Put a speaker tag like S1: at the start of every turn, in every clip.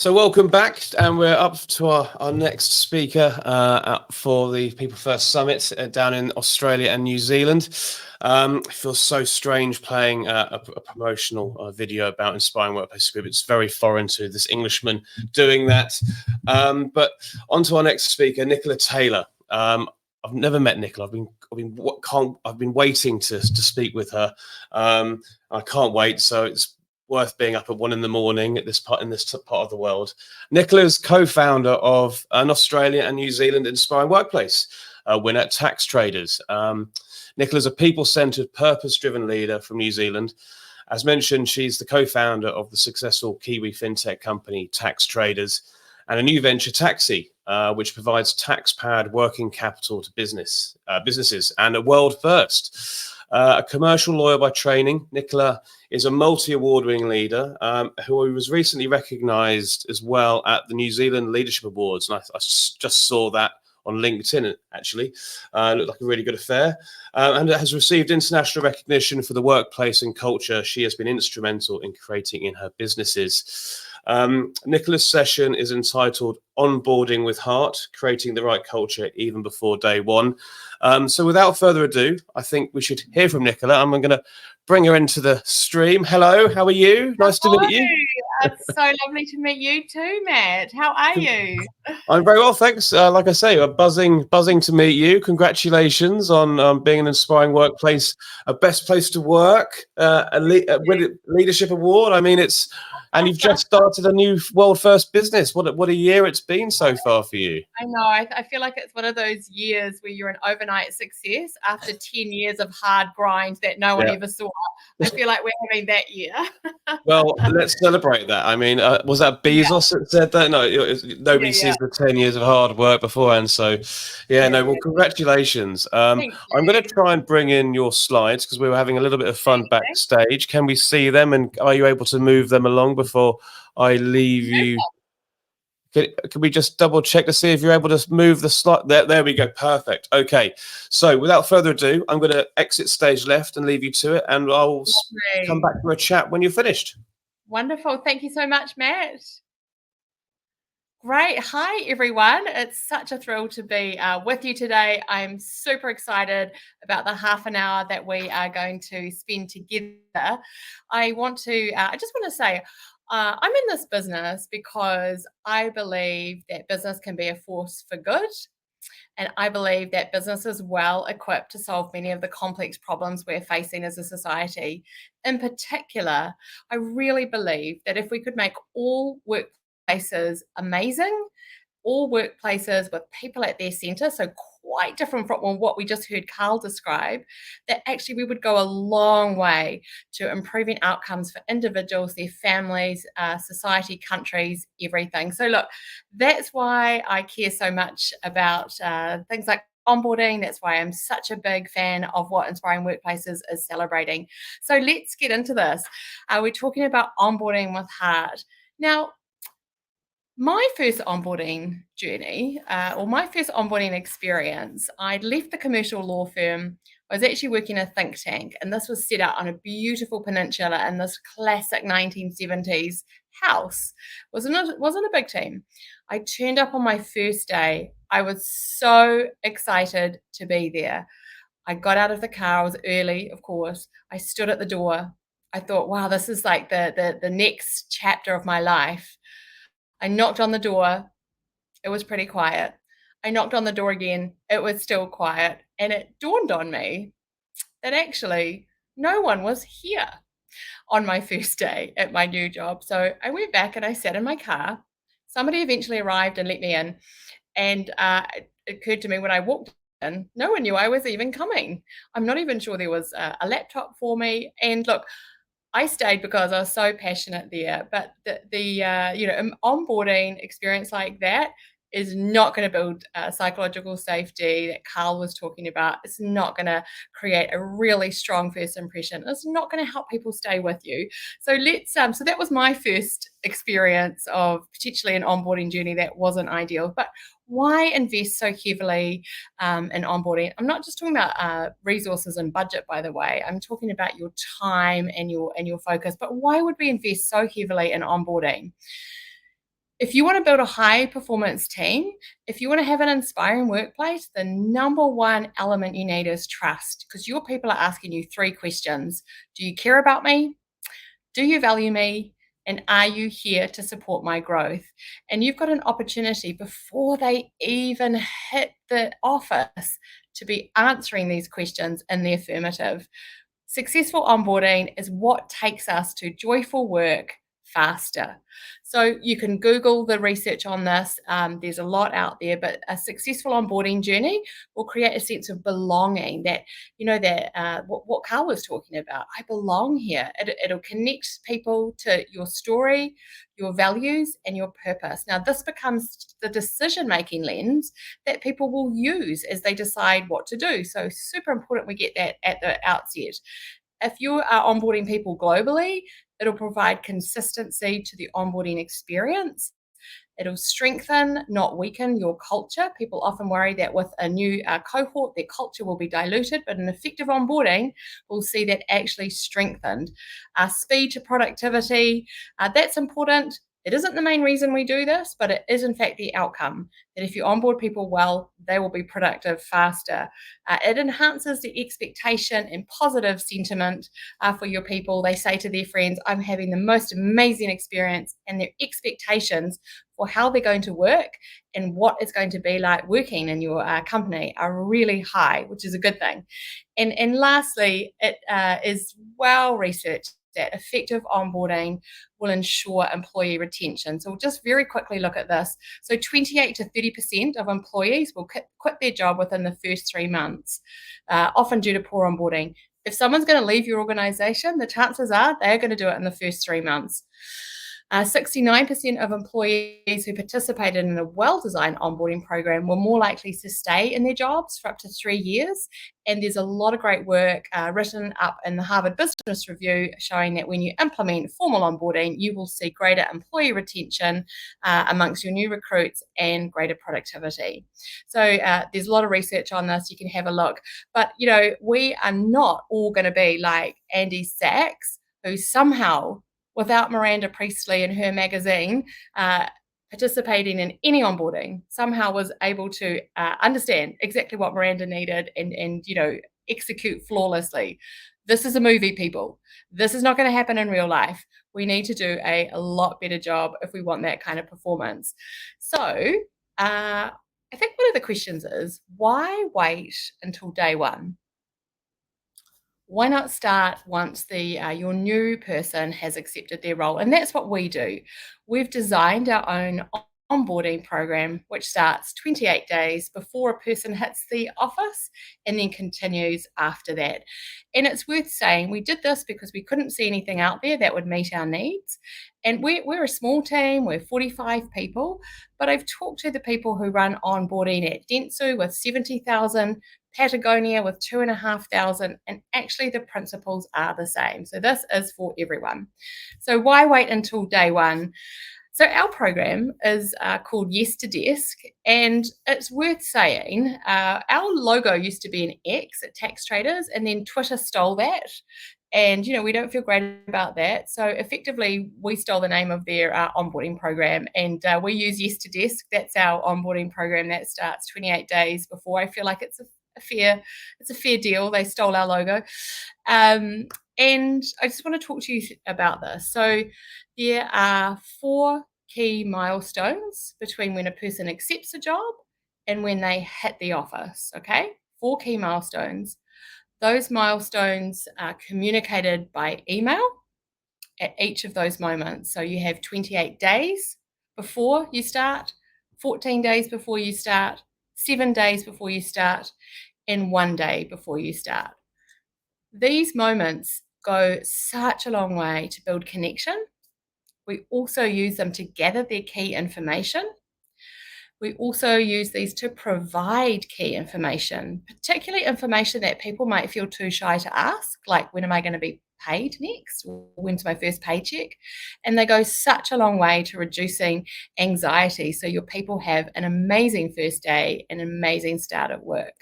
S1: So welcome back, and we're up to our next speaker for the PeopleFirst Summit down in Australia and New Zealand. It feels so strange playing a promotional video about Inspiring Workplace Group. It's very foreign to this Englishman doing that. But on to our next speaker, Nicola Taylor. I've never met Nicola. I've been waiting to speak with her. I can't wait. So it's worth being up at 1 a.m. at this part of the world. Nicola is co-founder of an Australia and New Zealand Inspiring Workplace winner, Tax Traders. Nicola is a people-centered, purpose-driven leader from New Zealand. As mentioned, she's the co-founder of the successful Kiwi fintech company Tax Traders and a new venture, Taxi, which provides tax-powered working capital to businesses, and a world first. A commercial lawyer by training, Nicola is a multi-award-winning leader who was recently recognised as well at the New Zealand Leadership Awards. And I just saw that on LinkedIn, actually. Looked like a really good affair. And it has received international recognition for the workplace and culture she has been instrumental in creating in her businesses. Nicola's session is entitled Onboarding with Heart, Creating the Right Culture Even Before Day One. So without further ado, I think we should hear from Nicola. I'm going to bring her into the stream. Hello, how are you? Nice to meet you.
S2: It's so lovely to meet you too, Matt. How are you?
S1: I'm very well, thanks. Like I say, buzzing to meet you. Congratulations on being an Inspiring Workplace, a Best Place to Work, a Leadership Award. I mean, and you've just started a new world first business. What a year it's been so far for you.
S2: I know. I feel like it's one of those years where you're an overnight success after 10 years of hard grind that no one ever saw. I feel like we're having that year.
S1: Well, let's celebrate that. I mean, was that Bezos that said that? No, nobody sees the 10 years of hard work beforehand. So, well, congratulations. I'm going to try and bring in your slides because we were having a little bit of fun backstage. Can we see them, and are you able to move them along before I leave you? Can we just double check to see if you're able to move the slide? There we go. Perfect. Okay. So without further ado, I'm going to exit stage left and leave you to it, and I'll come back for a chat when you're finished.
S2: Wonderful. Thank you so much, Matt. Great. Hi, everyone. It's such a thrill to be with you today. I'm super excited about the half an hour that we are going to spend together. I just want to say, I'm in this business because I believe that business can be a force for good. And I believe that business is well equipped to solve many of the complex problems we're facing as a society. In particular, I really believe that if we could make all workplaces amazing, all workplaces with people at their centre, so quite different from what we just heard Carl describe, that actually we would go a long way to improving outcomes for individuals, their families, society, countries, everything. So look, that's why I care so much about things like onboarding. That's why I'm such a big fan of what Inspiring Workplaces is celebrating. So let's get into this. We're talking about onboarding with heart. Now, my first onboarding journey, or my first onboarding experience, I'd left the commercial law firm. I was actually working in a think tank, and this was set out on a beautiful peninsula in this classic 1970s house. Wasn't a big team. I turned up on my first day. I was so excited to be there. I got out of the car. I was early, of course. I stood at the door. I thought, wow, this is like the next chapter of my life. I knocked on the door. It was pretty quiet. I knocked on the door again. It was still quiet. And it dawned on me that actually no one was here on my first day at my new job. So I went back and I sat in my car. Somebody eventually arrived and let me in. And it occurred to me when I walked in, no one knew I was even coming. I'm not even sure there was a laptop for me. And look, I stayed because I was so passionate there, but the onboarding experience like that is not going to build psychological safety that Carl was talking about. It's not going to create a really strong first impression. It's not going to help people stay with you. So so that was my first experience of potentially an onboarding journey that wasn't ideal. But why invest so heavily in onboarding? I'm not just talking about resources and budget, by the way. I'm talking about your time and your focus. But why would we invest so heavily in onboarding? If you want to build a high performance team, if you want to have an inspiring workplace, the number one element you need is trust, because your people are asking you 3 questions. Do you care about me? Do you value me? And are you here to support my growth? And you've got an opportunity before they even hit the office to be answering these questions in the affirmative. Successful onboarding is what takes us to joyful work faster. So you can Google the research on this. There's a lot out there, but a successful onboarding journey will create a sense of belonging that, what Carl was talking about. I belong here. It'll connect people to your story, your values, and your purpose. Now, this becomes the decision-making lens that people will use as they decide what to do. So super important we get that at the outset. If you are onboarding people globally, it'll provide consistency to the onboarding experience. It'll strengthen, not weaken, your culture. People often worry that with a new cohort, their culture will be diluted, but an effective onboarding will see that actually strengthened. Speed to productivity, that's important. It isn't the main reason we do this, but it is in fact the outcome, that if you onboard people well, they will be productive faster. It enhances the expectation and positive sentiment for your people. They say to their friends, I'm having the most amazing experience, and their expectations for how they're going to work and what it's going to be like working in your company are really high, which is a good thing. And lastly, it is well researched that effective onboarding will ensure employee retention. So we'll just very quickly look at this. So 28 to 30% of employees will quit their job within the first 3 months, often due to poor onboarding. If someone's going to leave your organization, the chances are they're going to do it in the first 3 months. 69% of employees who participated in a well-designed onboarding program were more likely to stay in their jobs for up to 3 years. And there's a lot of great work written up in the Harvard Business Review showing that when you implement formal onboarding, you will see greater employee retention amongst your new recruits and greater productivity. So there's a lot of research on this. You can have a look. But, we are not all going to be like Andy Sachs, who somehow, without Miranda Priestley and her magazine, participating in any onboarding, somehow was able to understand exactly what Miranda needed and execute flawlessly. This is a movie, people. This is not going to happen in real life. We need to do a lot better job if we want that kind of performance. So I think one of the questions is, why wait until day one? Why not start once your new person has accepted their role? And that's what we do. We've designed our own onboarding program, which starts 28 days before a person hits the office and then continues after that. And it's worth saying we did this because we couldn't see anything out there that would meet our needs. And we're a small team, we're 45 people, but I've talked to the people who run onboarding at Dentsu with 70,000, Patagonia with 2,500, and actually the principles are the same. So this is for everyone. So why wait until day one? So our program is called Yes to Desk, and it's worth saying our logo used to be an X at Tax Traders, and then Twitter stole that. And, we don't feel great about that. So effectively, we stole the name of their onboarding program, and we use Yes to Desk. That's our onboarding program that starts 28 days before. I feel like it's a fair deal. They stole our logo. And I just want to talk to you about this. So there are 4 key milestones between when a person accepts a job and when they hit the office, okay? 4 key milestones. Those milestones are communicated by email at each of those moments. So you have 28 days before you start, 14 days before you start, 7 days before you start, and 1 day before you start. These moments go such a long way to build connection. We also use them to gather their key information. We also use these to provide key information, particularly information that people might feel too shy to ask, like when am I going to be paid next? When's my first paycheck? And they go such a long way to reducing anxiety so your people have an amazing first day, an amazing start at work.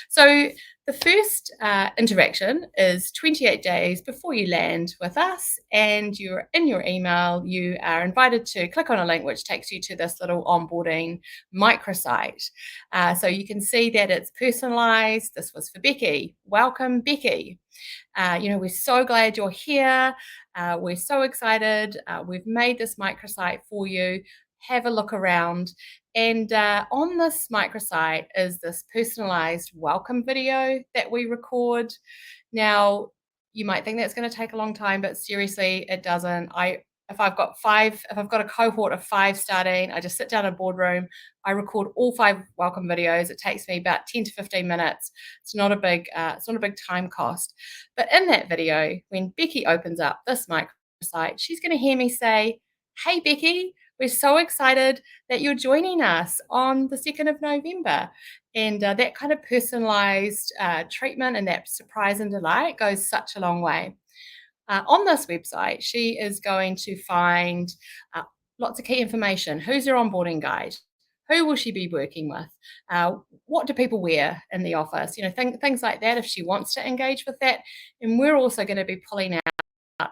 S2: So The first interaction is 28 days before you land with us, and you're in your email. You are invited to click on a link which takes you to this little onboarding microsite. So you can see that it's personalized. This was for Becky. Welcome, Becky. We're so glad you're here. We're so excited. We've made this microsite for you. Have a look around. And on this microsite is this personalized welcome video that we record. Now, you might think that's going to take a long time, but seriously, it doesn't. If I've got a cohort of 5 starting, I just sit down in a boardroom, I record all 5 welcome videos. It takes me about 10 to 15 minutes. It's not a big time cost. But in that video, when Becky opens up this microsite, she's going to hear me say, "Hey, Becky, we're so excited that you're joining us on the 2nd of November." And that kind of personalized treatment and that surprise and delight goes such a long way. On this website, she is going to find lots of key information. Who's her onboarding guide? Who will she be working with? What do people wear in the office? Things like that if she wants to engage with that. And we're also going to be pulling out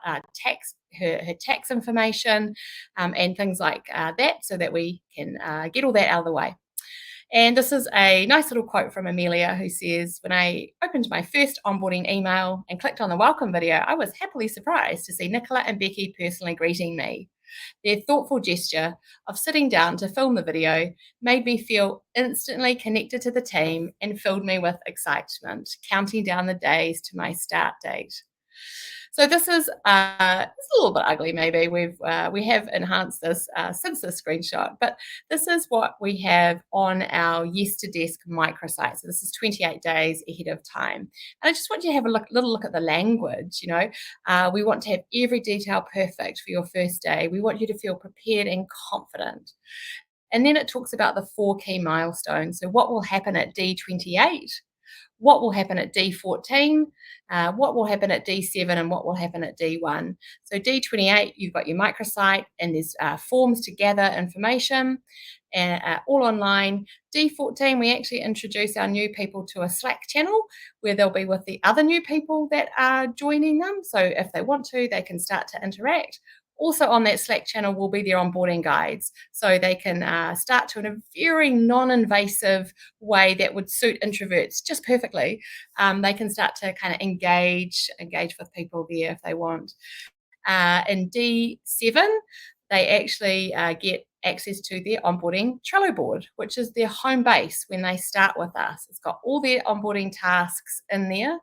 S2: her tax information and things like that, so that we can get all that out of the way. And this is a nice little quote from Amelia, who says, "When I opened my first onboarding email and clicked on the welcome video, I was happily surprised to see Nicola and Becky personally greeting me. Their thoughtful gesture of sitting down to film the video made me feel instantly connected to the team and filled me with excitement, counting down the days to my start date." So this is it's a little bit ugly, maybe. We have enhanced this since the screenshot, but this is what we have on our Yes to Desk microsite. So this is 28 days ahead of time, and I just want you to have a little look at the language. We want to have every detail perfect for your first day. We want you to feel prepared and confident. And then it talks about the 4 key milestones. So what will happen at D28? What will happen at D14, what will happen at D7, and what will happen at D1. So D28, you've got your microsite, and there's forms to gather information, all online. D14, we actually introduce our new people to a Slack channel where they'll be with the other new people that are joining them. So if they want to, they can start to interact. Also on that Slack channel will be their onboarding guides, so they can start to, in a very non-invasive way that would suit introverts just perfectly. They can start to kind of engage with people there if they want. In D7, they actually get access to their onboarding Trello board, which is their home base when they start with us. It's got all their onboarding tasks in there,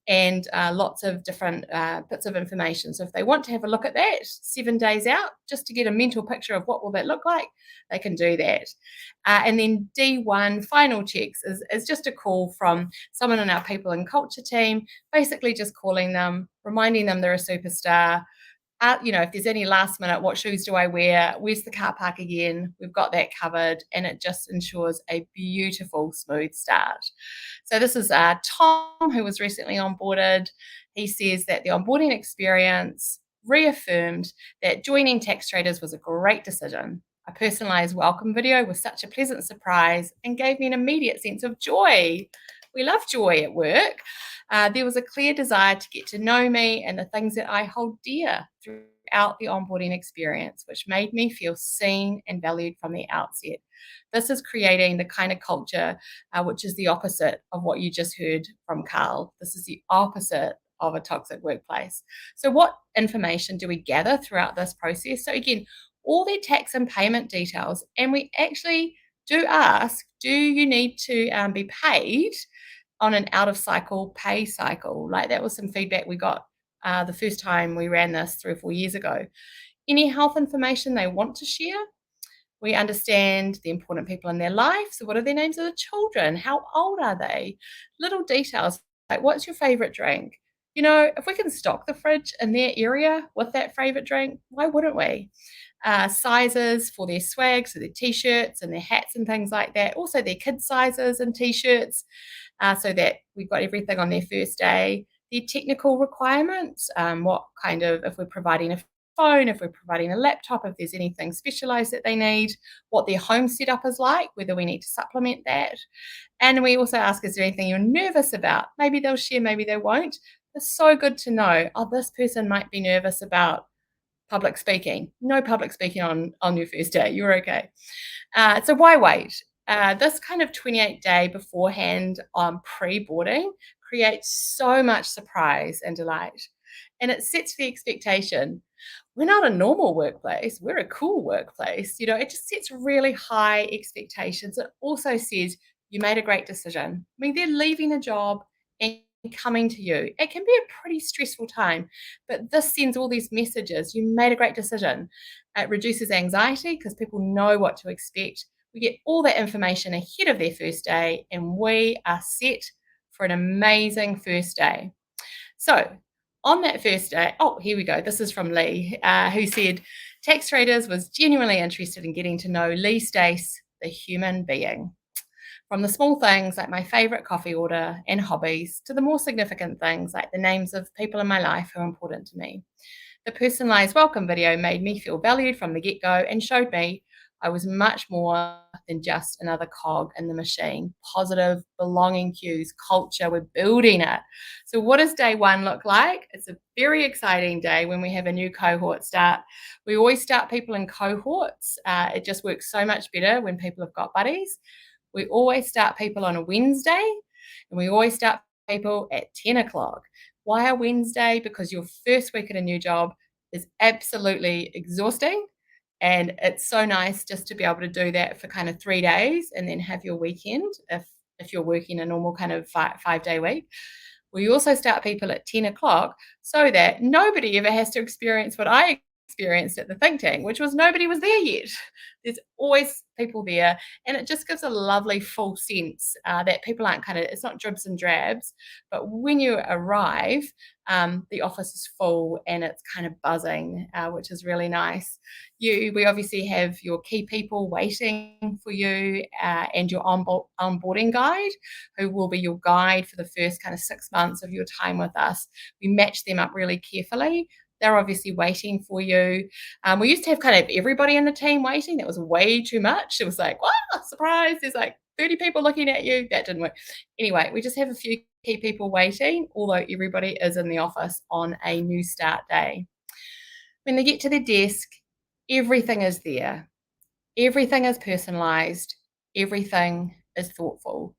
S2: and lots of different bits of information. So if they want to have a look at that 7 days out, just to get a mental picture of what will that look like, they can do that. And then D1, final checks, is just a call from someone in our people and culture team, basically just calling them, reminding them they're a superstar. If there's any last minute, what shoes do I wear? Where's the car park again? We've got that covered, and it just ensures a beautiful, smooth start. So this is Tom, who was recently onboarded. He says that the onboarding experience reaffirmed that joining Tax Traders was a great decision. A personalized welcome video was such a pleasant surprise and gave me an immediate sense of joy. We love joy at work. There was a clear desire to get to know me and the things that I hold dear throughout the onboarding experience, which made me feel seen and valued from the outset. This is creating the kind of culture which is the opposite of what you just heard from Carl. This is the opposite of a toxic workplace. So what information do we gather throughout this process? So again, all their tax and payment details, and we actually do ask, do you need to be paid on an out-of-cycle pay cycle? Like, that was some feedback we got the first time we ran this 3 or 4 years ago. Any health information they want to share? We understand the important people in their life. So what are their names of the children? How old are they? Little details like, what's your favorite drink? If we can stock the fridge in their area with that favorite drink, why wouldn't we? Sizes for their swag, so their t-shirts and their hats and things like that. Also their kids' sizes and t-shirts, so that we've got everything on their first day. Their technical requirements, what kind of, if we're providing a phone, if we're providing a laptop, if there's anything specialized that they need, what their home setup is like, whether we need to supplement that. And we also ask, is there anything you're nervous about? Maybe they'll share, maybe they won't. It's so good to know, oh, this person might be nervous about public speaking. No public speaking on your first day. You're okay. So why wait? This kind of 28-day beforehand pre-boarding creates so much surprise and delight. And it sets the expectation. We're not a normal workplace. We're a cool workplace. It just sets really high expectations. It also says you made a great decision. I mean, they're leaving a job and coming to you. It can be a pretty stressful time, but this sends all these messages. You made a great decision. It reduces anxiety because people know what to expect. We get all that information ahead of their first day, and we are set for an amazing first day. So on that first day, oh, here we go. This is from Lee, who said, Tax Traders was genuinely interested in getting to know Lee Stace, the human being. From the small things like my favorite coffee order and hobbies to the more significant things like the names of people in my life who are important to me. The personalized welcome video made me feel valued from the get-go and showed me I was much more than just another cog in the machine. Positive belonging cues, culture, we're building it. So what does day one look like? It's a very exciting day when we have a new cohort start. We always start people in cohorts. It just works so much better when people have got buddies. We always start people on a Wednesday, and we always start people at 10 o'clock. Why a Wednesday? Because your first week at a new job is absolutely exhausting. And it's so nice just to be able to do that for kind of 3 days and then have your weekend if you're working a normal kind of 5-day week. We also start people at 10 o'clock so that nobody ever has to experience what I experienced at the think tank, which was nobody was there yet. There's always people there, and it just gives a lovely full sense that people aren't it's not dribs and drabs, but when you arrive, the office is full and it's kind of buzzing, which is really nice. We obviously have your key people waiting for you and your onboarding guide, who will be your guide for the first kind of 6 months of your time with us. We match them up really carefully. They're obviously waiting for you. We used to have kind of everybody in the team waiting. That was way too much. It was like, wow, surprise, there's like 30 people looking at you. That didn't work. Anyway, we just have a few key people waiting, although everybody is in the office on a new start day. When they get to their desk, everything is there. Everything is personalized. Everything is thoughtful.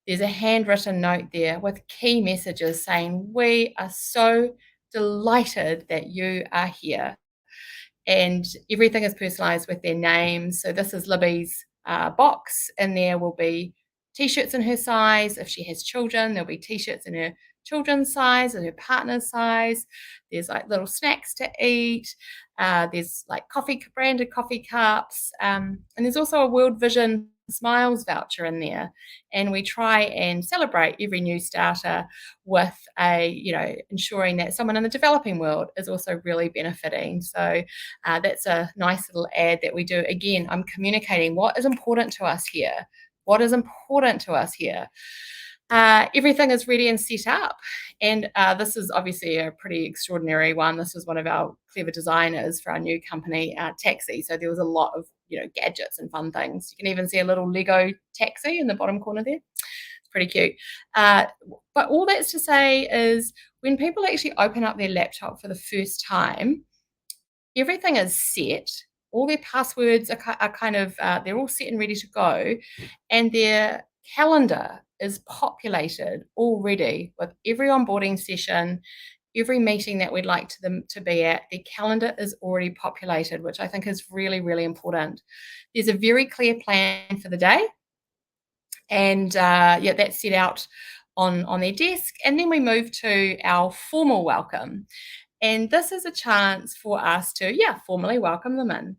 S2: There's a handwritten note there with key messages saying, we are so delighted that you are here. And everything is personalized with their names. So this is Libby's box, and there will be t-shirts in her size. If she has children, there'll be t-shirts in her children's size and her partner's size. There's like little snacks to eat. There's like branded coffee cups. And there's also a World Vision Smiles voucher in there. And we try and celebrate every new starter with ensuring that someone in the developing world is also really benefiting. So that's a nice little ad that we do. Again, I'm communicating what is important to us here. What is important to us here? Everything is ready and set up. And this is obviously a pretty extraordinary one. This was one of our clever designers for our new company, Taxi. So there was a lot of gadgets and fun things. You can even see a little Lego taxi in the bottom corner there. It's pretty cute. But all that's to say is when people actually open up their laptop for the first time, everything is set. All their passwords are they're all set and ready to go. And their calendar is populated already with every onboarding session, every meeting that we'd like them to be at. Their calendar is already populated, which I think is really, really important. There's a very clear plan for the day. And that's set out on their desk. And then we move to our formal welcome. And this is a chance for us to, formally welcome them in.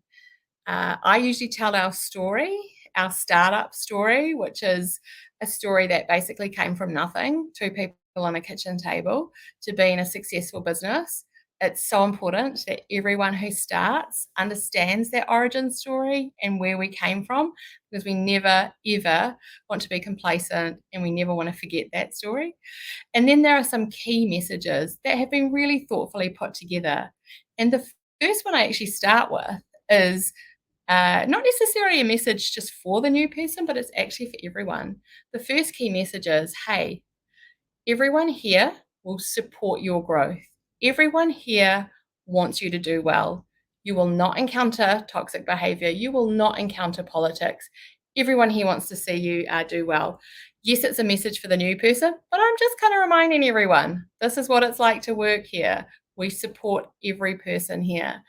S2: I usually tell our story, our startup story, which is a story that basically came from nothing, 2 people on a kitchen table, to being a successful business. It's so important that everyone who starts understands their origin story and where we came from, because we never, ever want to be complacent and we never want to forget that story. And then there are some key messages that have been really thoughtfully put together. And the first one I actually start with is not necessarily a message just for the new person, but it's actually for everyone. The first key message is, hey, everyone here will support your growth. Everyone here wants you to do well. You will not encounter toxic behavior. You will not encounter politics. Everyone here wants to see you do well. Yes, it's a message for the new person, but I'm just kind of reminding everyone this is what it's like to work here. We support every person here.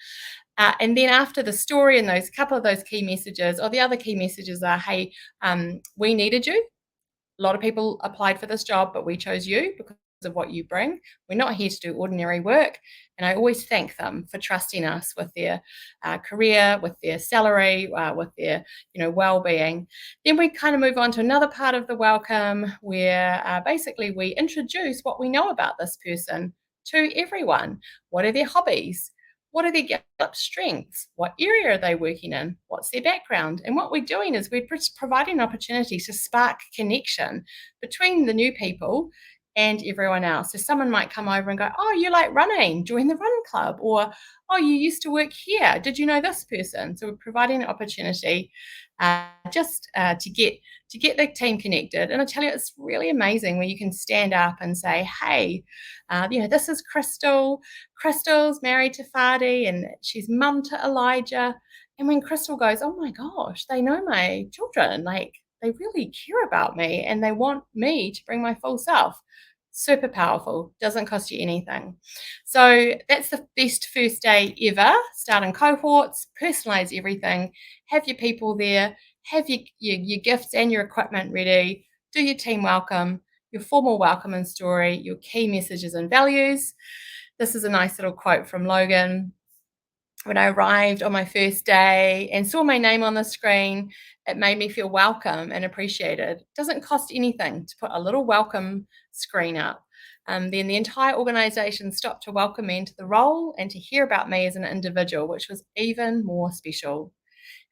S2: And then after the story and those couple of those key messages, or the other key messages are, hey, we needed you. A lot of people applied for this job, but we chose you because of what you bring. We're not here to do ordinary work. And I always thank them for trusting us with their career, with their salary, with their well-being. Then we kind of move on to another part of the welcome where basically we introduce what we know about this person to everyone. What are their hobbies? What are their gap strengths? What area are they working in? What's their background? And what we're doing is we're providing an opportunity to spark connection between the new people and everyone else. So someone might come over and go, oh, you like running, join the run club. Or, oh, you used to work here. Did you know this person? So we're providing an opportunity just to get the team connected. And I tell you, it's really amazing when you can stand up and say, hey, this is Crystal. Crystal's married to Fadi and she's mum to Elijah. And when Crystal goes, oh my gosh, they know my children, like they really care about me and they want me to bring my full self. Super powerful, doesn't cost you anything. So that's the best first day ever. Start in cohorts, personalize everything, have your people there, have your gifts and your equipment ready, do your team welcome, your formal welcome and story, your key messages and values. This is a nice little quote from Logan. When I arrived on my first day and saw my name on the screen, it made me feel welcome and appreciated. It doesn't cost anything to put a little welcome screen up. Then the entire organisation stopped to welcome me into the role and to hear about me as an individual, which was even more special.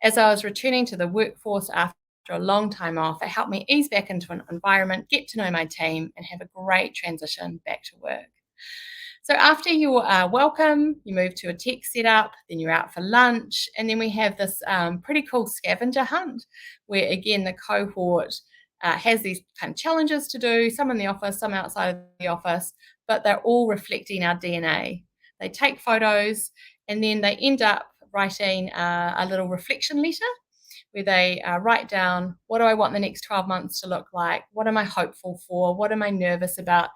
S2: As I was returning to the workforce after a long time off, it helped me ease back into an environment, get to know my team, and have a great transition back to work. So after your welcome, you move to a tech setup, then you're out for lunch, and then we have this pretty cool scavenger hunt where, again, the cohort has these kind of challenges to do, some in the office, some outside of the office, but they're all reflecting our DNA. They take photos, and then they end up writing a little reflection letter where they write down, what do I want the next 12 months to look like? What am I hopeful for? What am I nervous about?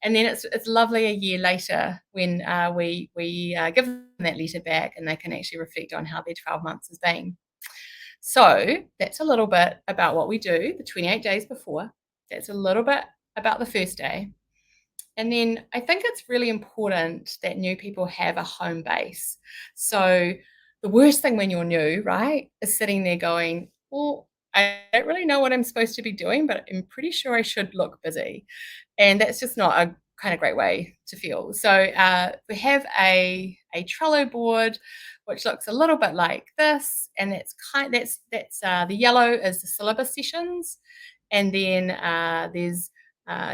S2: And then it's lovely a year later when we give them that letter back and they can actually reflect on how their 12 months has been. So that's a little bit about what we do the 28 days before. That's a little bit about the first day. And then I think it's really important that new people have a home base. So the worst thing when you're new, right, is sitting there going, well, I don't really know what I'm supposed to be doing, but I'm pretty sure I should look busy. And that's just not a kind of great way to feel. So we have a Trello board, which looks a little bit like this. And that's the yellow is the syllabus sessions. And then there's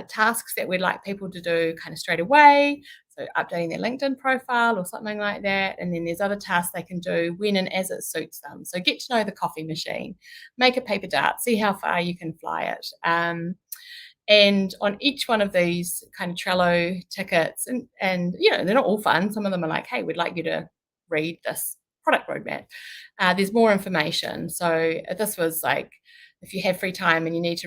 S2: tasks that we'd like people to do kind of straight away. So updating their LinkedIn profile or something like that. And then there's other tasks they can do when and as it suits them. So get to know the coffee machine, make a paper dart, see how far you can fly it. And on each one of these kind of Trello tickets, and they're not all fun. Some of them are like, hey, we'd like you to read this product roadmap. There's more information. So this was like, if you have free time and you want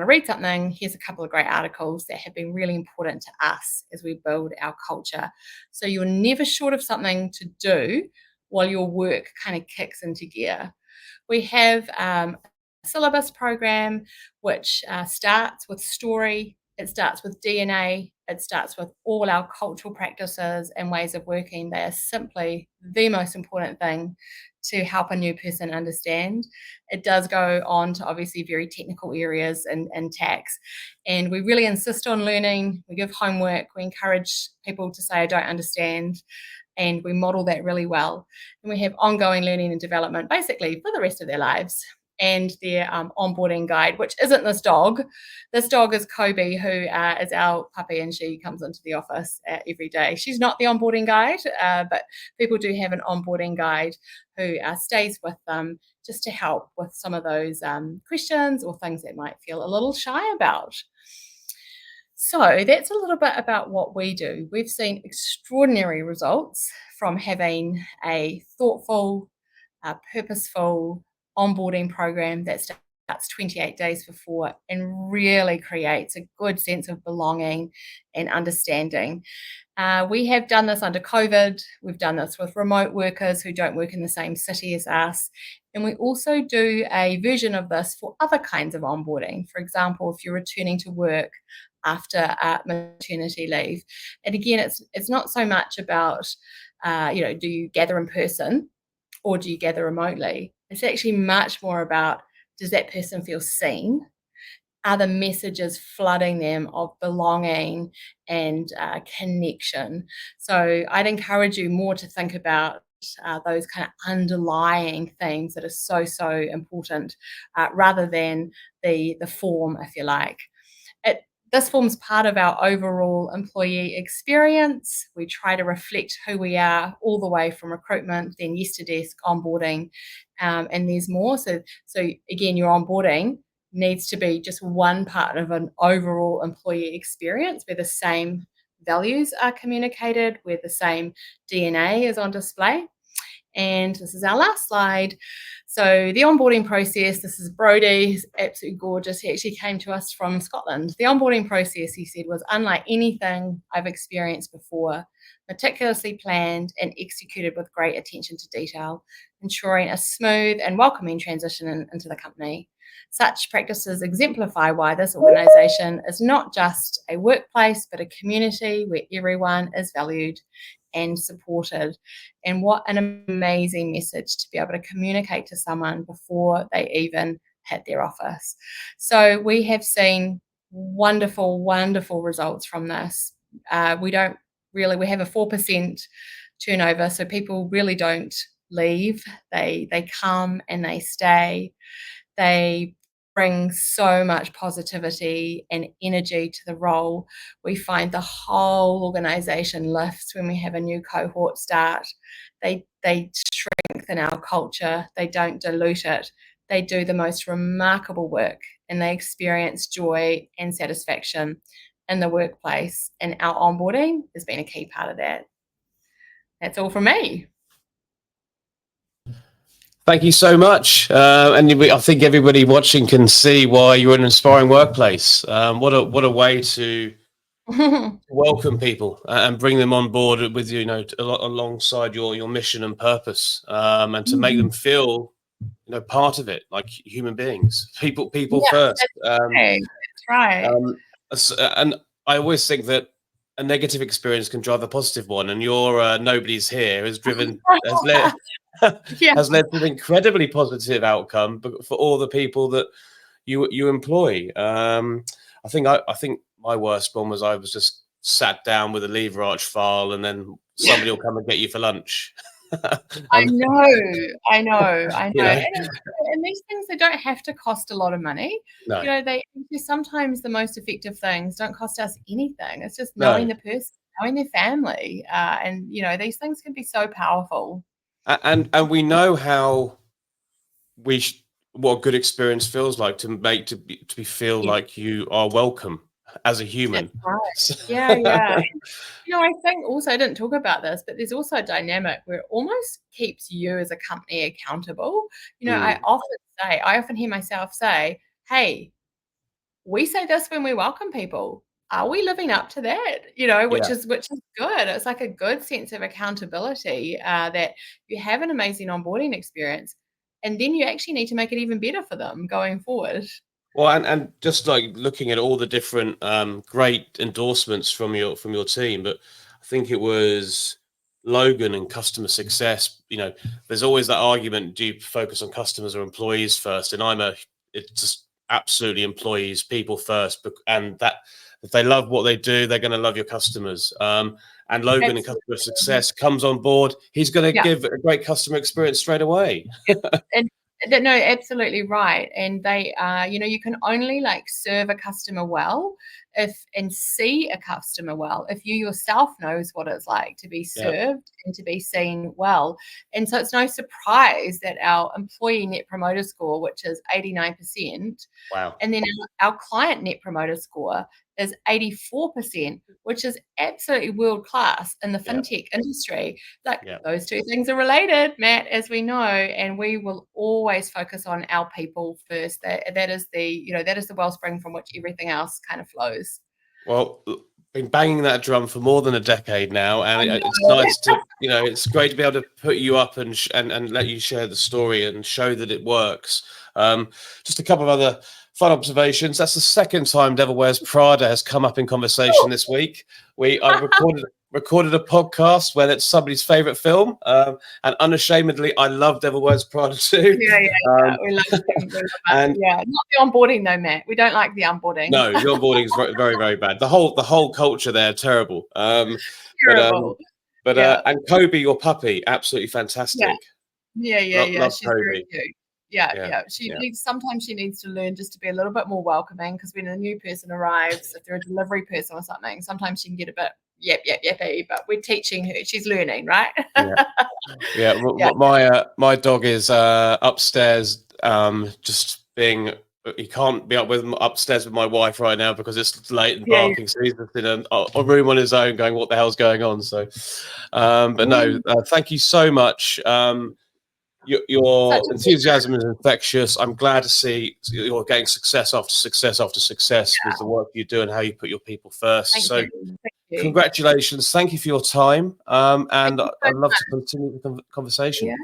S2: to read something, here's a couple of great articles that have been really important to us as we build our culture. So you're never short of something to do while your work kind of kicks into gear. We have a syllabus program which starts with story, it starts with DNA, it starts with all our cultural practices and ways of working. They are simply the most important thing to help a new person understand. It does go on to obviously very technical areas and tax. And we really insist on learning. We give homework. We encourage people to say, I don't understand. And we model that really well. And we have ongoing learning and development basically for the rest of their lives. and their onboarding guide, which isn't this dog. This dog is Kobe, who is our puppy, and she comes into the office every day. She's not the onboarding guide, but people do have an onboarding guide who stays with them just to help with some of those questions or things they might feel a little shy about. So that's a little bit about what we do. We've seen extraordinary results from having a thoughtful, purposeful onboarding program that starts 28 days before and really creates a good sense of belonging and understanding. We have done this under COVID. We've done this with remote workers who don't work in the same city as us. And we also do a version of this for other kinds of onboarding. For example, if you're returning to work after maternity leave. And again, it's not so much about, do you gather in person or do you gather remotely? It's actually much more about, does that person feel seen? Are the messages flooding them of belonging and connection? So I'd encourage you more to think about those kind of underlying themes that are so important, rather than the form, if you like. This forms part of our overall employee experience. We try to reflect who we are all the way from recruitment, then yes to desk, onboarding, and there's more. So again, your onboarding needs to be just one part of an overall employee experience where the same values are communicated, where the same DNA is on display. And this is our last slide. So the onboarding process, this is Brody, he's absolutely gorgeous. He actually came to us from Scotland. The onboarding process, he said, was unlike anything I've experienced before, meticulously planned and executed with great attention to detail, ensuring a smooth and welcoming transition into the company. Such practices exemplify why this organisation is not just a workplace, but a community where everyone is valued and supported. And what an amazing message to be able to communicate to someone before they even hit their office. So we have seen wonderful results from this. We have a 4% turnover, so people really don't leave. They come and they stay. They bring so much positivity and energy to the role. We find the whole organisation lifts when we have a new cohort start. They strengthen our culture. They don't dilute it. They do the most remarkable work, and they experience joy and satisfaction in the workplace. And our onboarding has been a key part of that. That's all from me.
S1: Thank you so much. And I think everybody watching can see why you're an inspiring workplace. What a way to welcome people and bring them on board with you, alongside your mission and purpose, and to make them feel, part of it, like human beings, people first.
S2: That's right.
S1: And I always think that a negative experience can drive a positive one, and your nobody's here has led has led to an incredibly positive outcome for all the people that you employ. I think my worst one was I was just sat down with a lever arch file, and then somebody will come and get you for lunch.
S2: I know. And these things, they don't have to cost a lot of money.
S1: No.
S2: They sometimes the most effective things don't cost us anything. It's just knowing the person, knowing their family, and these things can be so powerful.
S1: And we know how what good experience feels like to feel like you are welcome as a human.
S2: That's right. Yeah. I think also, I didn't talk about this, but there's also a dynamic where it almost keeps you as a company accountable. I often hear myself say, hey, we say this when we welcome people. Are we living up to that? Which is good. It's like a good sense of accountability, that you have an amazing onboarding experience, and then you actually need to make it even better for them going forward.
S1: Well, and just like looking at all the different great endorsements from your team, but I think it was Logan and customer success. There's always that argument: do you focus on customers or employees first? And it's just absolutely employees, people first, and that if they love what they do, they're going to love your customers. And Logan in customer success comes on board. He's going to give a great customer experience straight away.
S2: And No, absolutely right. And they you can only like serve a customer well and see a customer well if you yourself knows what it's like to be
S1: Yeah.
S2: served and to be seen well. And so it's no surprise that our employee net promoter score, which is 89%,
S1: Wow.
S2: and then our client net promoter score is 84%, which is absolutely world class in the
S1: Yeah.
S2: fintech industry. Like
S1: Yeah.
S2: those two things are related, Matt, as we know, and we will always focus on our people first. That is the wellspring from which everything else kind of flows.
S1: Well, been banging that drum for more than a decade now, and
S2: I
S1: it's
S2: know.
S1: nice to, it's great to be able to put you up and let you share the story and show that it works. Just a couple of other fun observations. That's the second time Devil Wears Prada has come up in conversation this week. I recorded a podcast where it's somebody's favorite film, and unashamedly, I love Devil Wears Prada too.
S2: Yeah. We love them. We love
S1: And
S2: yeah, not the onboarding though, Matt. We don't like the onboarding.
S1: no, the onboarding is very, very, very bad. The whole culture there, terrible.
S2: Terrible. Yeah.
S1: And Kobe, your puppy, absolutely
S2: Yeah.
S1: fantastic.
S2: Yeah.
S1: Love
S2: She's very
S1: Kobe.
S2: cute.
S1: Yeah,
S2: Yeah. Sometimes she needs to learn just to be a little bit more welcoming, because when a new person arrives, if they're a delivery person or something, sometimes she can get a bit yappy, but we're teaching her. She's learning, right?
S1: Yeah. Yeah. My dog is upstairs, just being. He can't be upstairs with my wife right now because it's late and
S2: Yeah.
S1: barking. So he's just in a room on his own, going, "What the hell's going on?" So, but no, thank you so much. Your enthusiasm is infectious. I'm glad to see you're getting success after success after success with the work you do and how you put your people first.
S2: Thank you.
S1: Congratulations. Thank you for your time. And
S2: You so
S1: I'd love to continue the conversation.
S2: Yeah.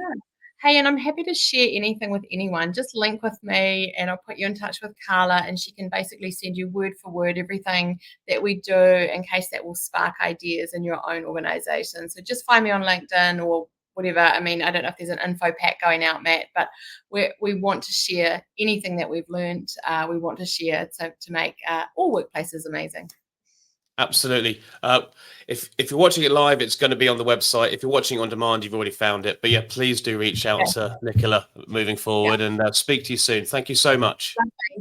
S2: Hey, and I'm happy to share anything with anyone. Just link with me and I'll put you in touch with Carla, and she can basically send you word for word everything that we do, in case that will spark ideas in your own organization. So just find me on LinkedIn or whatever. I mean, I don't know if there's an info pack going out, Matt, but we want to share anything that we've learned. We want to share to make all workplaces amazing.
S1: Absolutely. If you're watching it live, it's going to be on the website. If you're watching on demand, you've already found it. But yeah, please do reach out to Nicola moving forward, and speak to you soon. Thank you so much.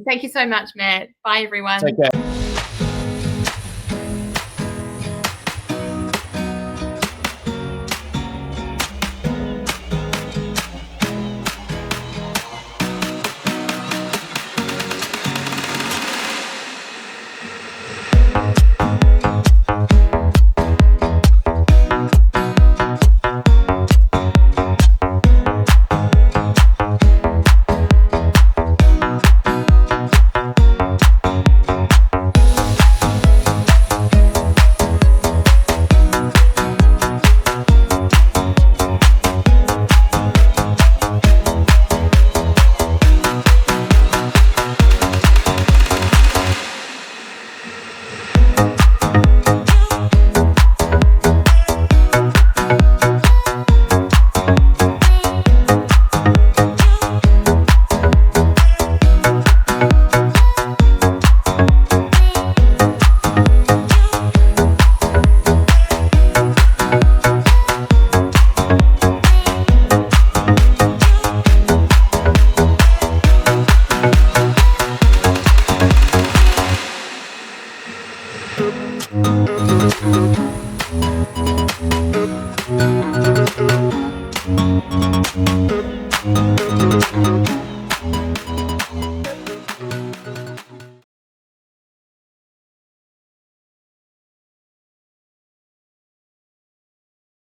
S2: Thank you so much, Matt. Bye, everyone.
S1: Take care.